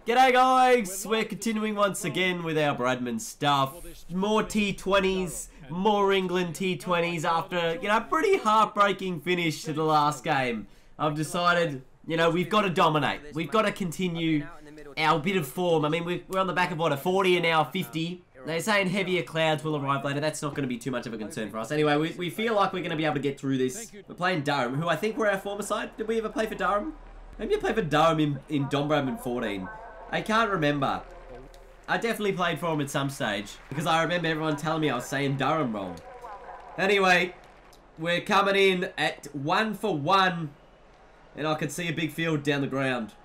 G'day guys, we're continuing once again with our Bradman stuff. More T20s, more England T20s after, a pretty heartbreaking finish to the last game. I've decided, we've got to dominate. We've got to continue our bit of form. I mean, we're on the back of, what, a 40 and now 50. They're saying heavier clouds will arrive later. That's not going to be too much of a concern for us. Anyway, we feel like we're going to be able to get through this. We're playing Durham, who I think were our former side. Did we ever play for Durham? Maybe I played for Durham in Don Bradman 14. I can't remember. I definitely played for him at some stage because I remember everyone telling me I was saying Durham wrong. Anyway, we're coming in at 1 for 1 and I can see a big field down the ground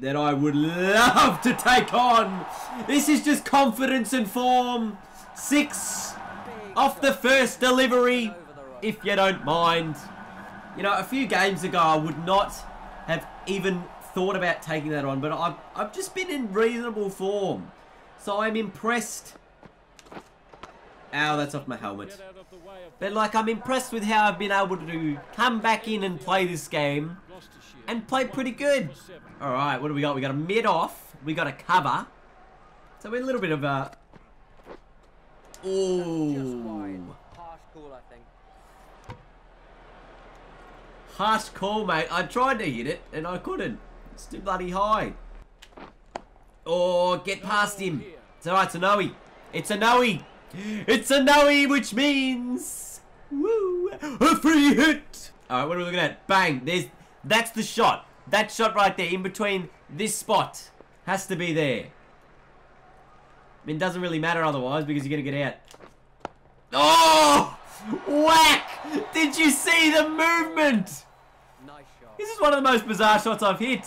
that I would love to take on. This is just confidence and form. 6 off the first delivery, if you don't mind. A few games ago I would not have even thought about taking that on, but I've just been in reasonable form, so I'm impressed. Ow, that's off my helmet. But I'm impressed with how I've been able to come back in and play this game and play pretty good. Alright, what do we got? We got a mid off, we got a cover, so we're a little bit of a harsh call, mate. I tried to hit it and I couldn't. It's too bloody high. Oh, get past him. It's alright, it's a no-y. It's a no-y. It's a no-y, which means woo, a free hit. Alright, what are we looking at? Bang. That's the shot. That shot right there in between this spot has to be there. I mean, it doesn't really matter otherwise because you're going to get out. Oh! Whack! Did you see the movement? Nice shot. This is one of the most bizarre shots I've hit.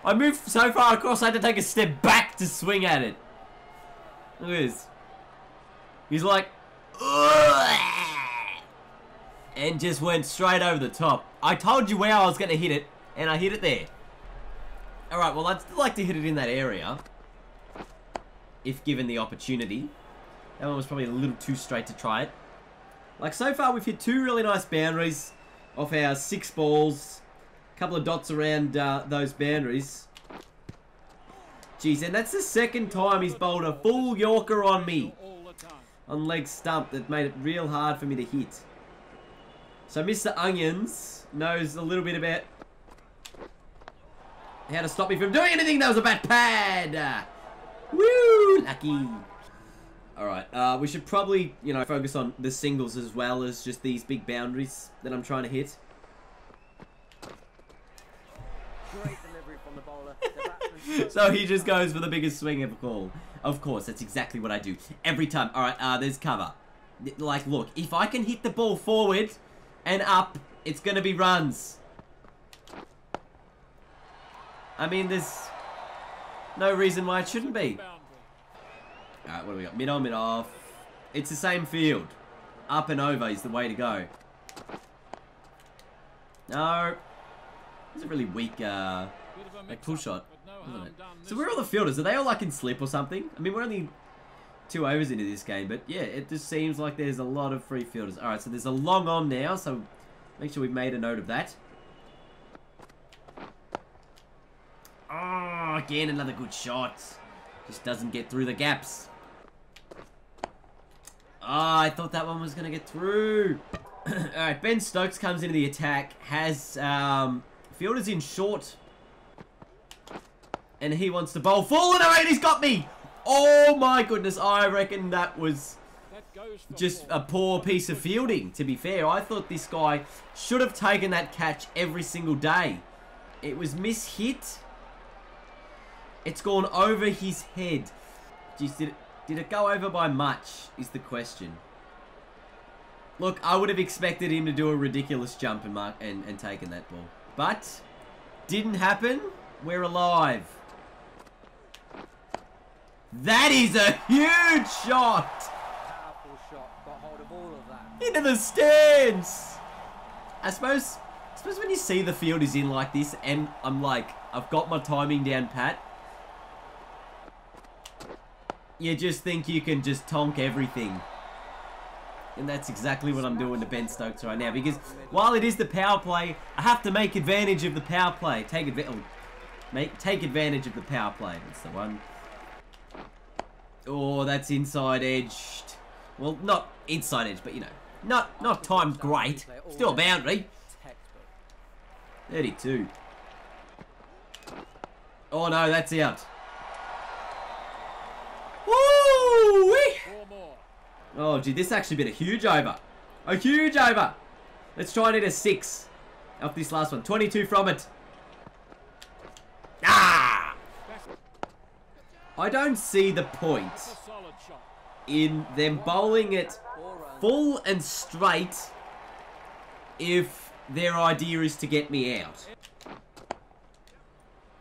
I moved so far across I had to take a step back to swing at it. Look at this. He's like, ugh, and just went straight over the top. I told you where I was going to hit it, and I hit it there. Alright, well, I'd still like to hit it in that area, if given the opportunity. That one was probably a little too straight to try it. So far, we've hit 2 really nice boundaries off our 6 balls. A couple of dots around those boundaries. Jeez, and that's the second time he's bowled a full Yorker on me. On leg stump that made it real hard for me to hit. So Mr. Onions knows a little bit about how to stop me from doing anything. That was a bat pad. Woo! Lucky. Alright, we should probably, focus on the singles as well as just these big boundaries that I'm trying to hit. Great delivery from the bowler. So he just goes for the biggest swing ever called. Of course, that's exactly what I do. Every time. Alright, there's cover. Look, if I can hit the ball forward and up, it's going to be runs. I mean, there's no reason why it shouldn't be. Alright, what do we got? Mid on, mid off. It's the same field. Up and over is the way to go. No. It's a really weak pull shot, isn't it? So where are all the fielders? Are they all in slip or something? I mean, we're only 2 overs into this game, but yeah, it just seems like there's a lot of free fielders. Alright, so there's a long on now, so make sure we've made a note of that. Oh, again, another good shot. Just doesn't get through the gaps. Oh, I thought that one was going to get through. Alright, Ben Stokes comes into the attack. Has fielders in short. And he wants to bowl full. And he's got me. Oh my goodness. I reckon that was just a poor piece of fielding, to be fair. I thought this guy should have taken that catch every single day. It was mishit. It's gone over his head. Jeez, did it go over by much, is the question. Look, I would have expected him to do a ridiculous jump and taken that ball. But, didn't happen. We're alive. That is a huge shot! Powerful shot. Got hold of all of that. Into the stands! I suppose when you see the field is in like this and I'm like, I've got my timing down pat, you just think you can just tonk everything. And that's exactly what I'm doing to Ben Stokes right now. Because while it is the power play, I have to make advantage of the power play. Take advantage of the power play. That's the one. Oh, that's inside edged. Well, not inside edge, but you know, not timed great. Still a boundary. 32. Oh no, that's out. Woo! Oh gee, this actually been a huge over. A huge over. Let's try and hit a 6 off this last one. 22 from it. Ah! I don't see the point in them bowling it full and straight if their idea is to get me out.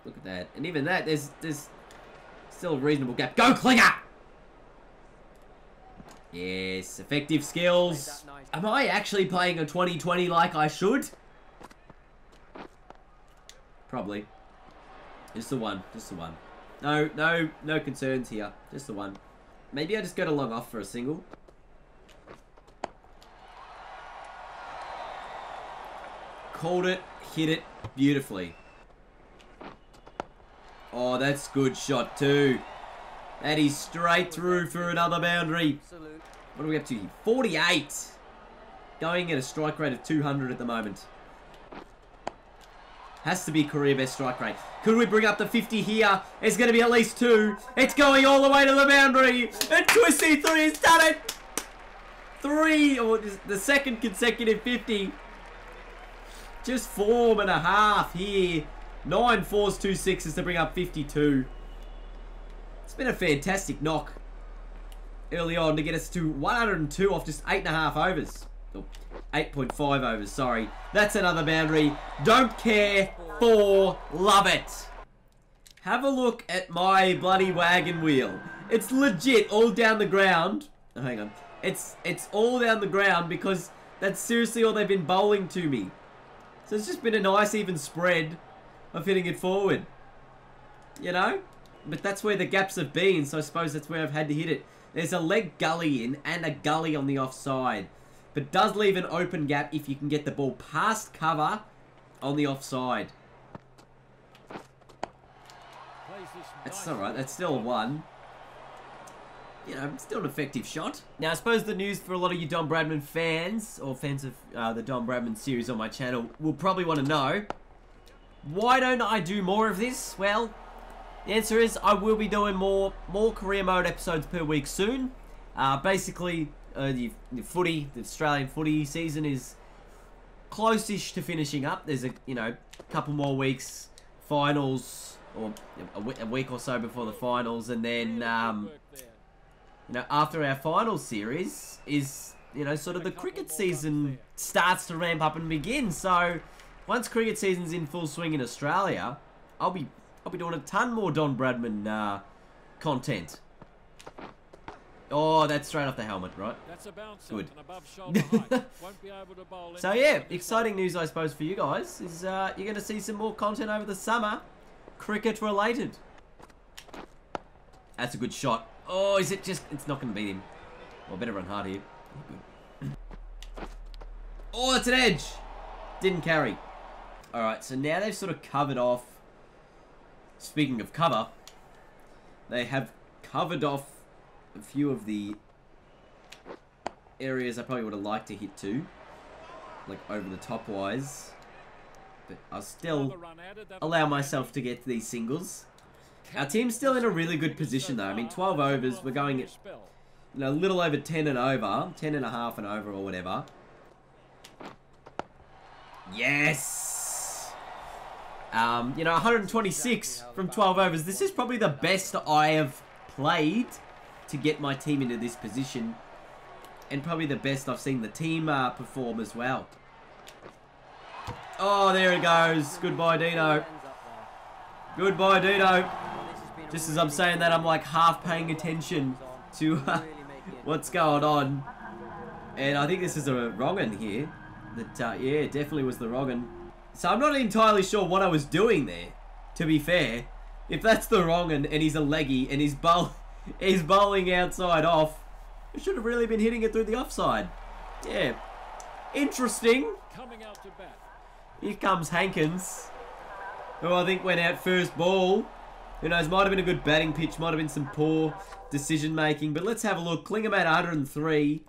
Look at that. And even that, there's still a reasonable gap. Go, Klinger! Yes, effective skills. Am I actually playing a 2020 like I should? Probably. Just the one. Just the one. No concerns here. Just the one. Maybe I just go to long off for a single. Called it. Hit it beautifully. Oh, that's good shot too. That is straight through for another boundary. What are we up to here? 48. Going at a strike rate of 200 at the moment. Has to be career best strike rate. Could we bring up the 50 here? It's going to be at least 2. It's going all the way to the boundary. And Twisty 3 has done it. 3, or the second consecutive 50. Just 4.5 here. 9 4s, 2 6s to bring up 52. It's been a fantastic knock early on to get us to 102 off just 8.5 overs. Oh, 8.5 overs, sorry. That's another boundary. Don't care for, love it. Have a look at my bloody wagon wheel. It's legit all down the ground. Oh, hang on. It's all down the ground because that's seriously all they've been bowling to me. So it's just been a nice even spread of hitting it forward. You know? But that's where the gaps have been, so I suppose that's where I've had to hit it. There's a leg gully in and a gully on the offside. But does leave an open gap if you can get the ball past cover on the offside. That's alright, that's still a 1. You know, still an effective shot. Now, I suppose the news for a lot of you Don Bradman fans, or fans of the Don Bradman series on my channel, will probably want to know, why don't I do more of this? Well, the answer is I will be doing more career mode episodes per week soon. Basically, the Australian footy season is close-ish to finishing up. There's a couple more weeks, finals, or a week or so before the finals, and then after our finals series is sort of the cricket season starts to ramp up and begin. So once cricket season's in full swing in Australia, I'll be doing a ton more Don Bradman content. Oh, that's straight off the helmet, right? That's a bouncer. Good. So yeah, exciting news I suppose for you guys is you're going to see some more content over the summer, cricket related. That's a good shot. Oh, is it just... It's not going to beat him. Well, better run hard here. Oh, that's an edge. Didn't carry. Alright, so now they've sort of covered off... Speaking of cover, they have covered off a few of the areas I probably would have liked to hit to. Like over the top wise. But I'll still allow myself to get to these singles. Our team's still in a really good position though. I mean, 12 overs, we're going at, a little over 10 and over. 10 and a half and over or whatever. Yes! 126 from 12 overs. This is probably the best I have played to get my team into this position. And probably the best I've seen the team perform as well. Oh, there it goes. Goodbye, Dino. Goodbye, Dino. Just as I'm saying that, I'm like half paying attention to what's going on. And I think this is a wrong one here. That, yeah, definitely was the wrong one. So I'm not entirely sure what I was doing there, to be fair. If that's the wrong one and he's a leggy and he's bowling outside off, I should have really been hitting it through the offside. Yeah. Interesting. Here comes Hankins. who I think went out first ball. Who knows, might have been a good batting pitch, might have been some poor decision making. But let's have a look. Klingham at 103.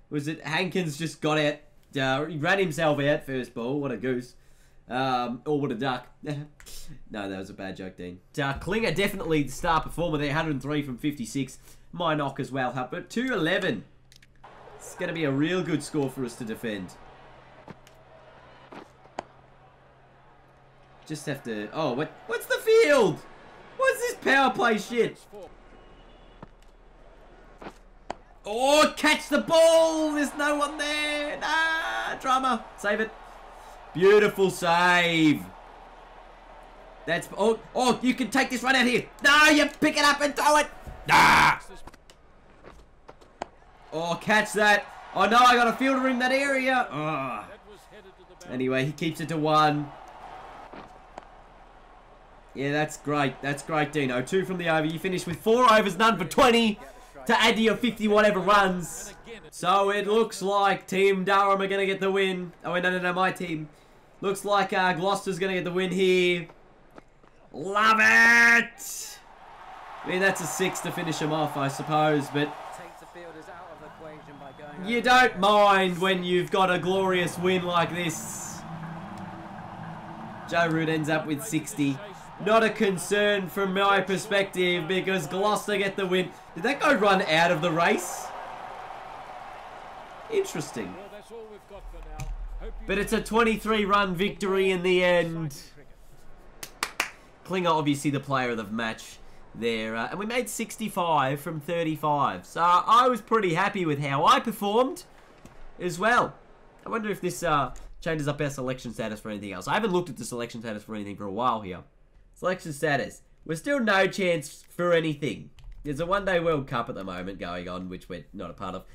Was it Hankins just got out, he ran himself out first ball. What a goose. Or what a duck. No, that was a bad joke, Dean. Klinger definitely the star performer there, 103 from 56. My knock as well, but 211. It's going to be a real good score for us to defend. Just have to... Oh, what's the field? What's this power play shit? Oh, catch the ball! There's no one there! Nah, drama. Save it. Beautiful save. That's... Oh, you can take this right out here. No, you pick it up and throw it. Nah. Oh, catch that. Oh, no, I got a fielder in that area. Oh. Anyway, he keeps it to 1. Yeah, that's great. That's great, Dino. 2 from the over. You finish with 4 overs, none for 20 to add to your 50 whatever runs. So it looks like Team Durham are going to get the win. Oh, wait, no, my team. Looks like Gloucester's going to get the win here. Love it! I mean, that's a 6 to finish them off, I suppose, but you don't mind when you've got a glorious win like this. Joe Root ends up with 60. Not a concern from my perspective because Gloucester get the win. Did that guy run out of the race? Interesting. But it's a 23-run victory in the end. Klinger, obviously the player of the match there. And we made 65 from 35. So I was pretty happy with how I performed as well. I wonder if this changes up our selection status for anything else. I haven't looked at the selection status for anything for a while here. Selection status. We're still no chance for anything. There's a one-day World Cup at the moment going on, which we're not a part of.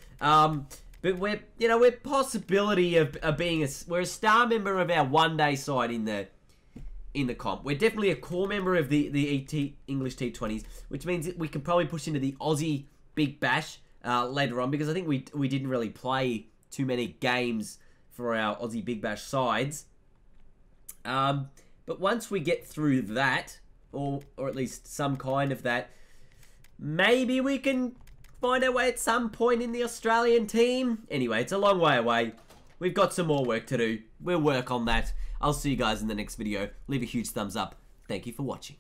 But we're possibility of being we're a star member of our one-day side in the comp. We're definitely a core member of the English T20s, which means that we can probably push into the Aussie Big Bash later on, because I think we didn't really play too many games for our Aussie Big Bash sides. But once we get through that, or at least some kind of that, maybe we can find our way at some point in the Australian team. Anyway, it's a long way away. We've got some more work to do. We'll work on that. I'll see you guys in the next video. Leave a huge thumbs up. Thank you for watching.